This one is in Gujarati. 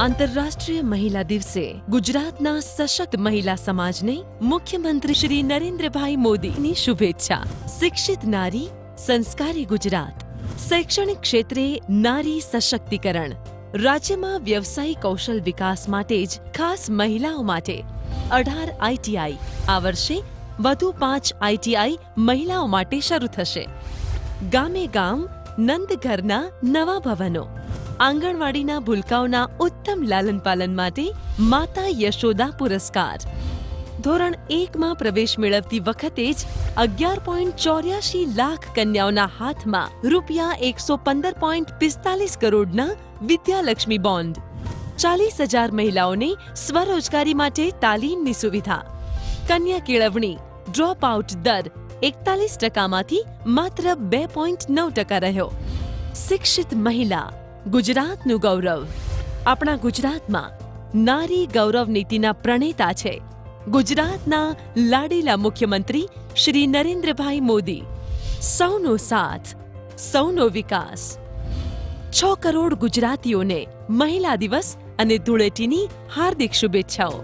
આંતરરાષ્ટ્રીય મહિલા દિવસે ગુજરાતના સશક્ત મહિલા સમાજને મુખ્યમંત્રી શ્રી નરેન્દ્રભાઈ મોદીની શુભેચ્છા। શિક્ષિત નારી, સંસ્કારી ગુજરાત। શૈક્ષણિક ક્ષેત્રે નારી સશક્તિકરણ। રાજ્યમાં વ્યવસાયિક કૌશલ વિકાસ માટે જ ખાસ મહિલાઓ માટે 18 આઈટીઆઈ। આ વર્ષે વધુ 5 આઈટીઆઈ મહિલાઓ માટે શરૂ થશે। ગામે ગામ નંદઘરના નવા ભવનો। આંગણવાડીના ભૂલકાઓના ઉત્તમ લાલન પાલન માટે માતા યશોદા પુરસ્કાર। ધોરણ 1માં પ્રવેશ મેળવતી વખતે જ 11.84 લાખ કન્યાઓના હાથમાં રૂપિયા 115.45 કરોડના વિદ્યાલક્ષ્મી બોન્ડ। 40,000 મહિલાઓને સ્વરોજગારી માટે તાલીમની સુવિધા। કન્યા કેળવણી ડ્રોપ આઉટ દર 41%માંથી માત્ર 2.9% રહ્યો। શિક્ષિત મહિલા ગુજરાતનું ગૌરવ। આપણા ગુજરાતમાં નારી ગૌરવ નીતિના પ્રણેતા છે ગુજરાતના લાડીલા મુખ્યમંત્રી શ્રી નરેન્દ્રભાઈ મોદી। સૌનો સાથ, સૌનો વિકાસ। 6 કરોડ ગુજરાતીઓને મહિલા દિવસ અને ધૂળેટીની હાર્દિક શુભેચ્છાઓ।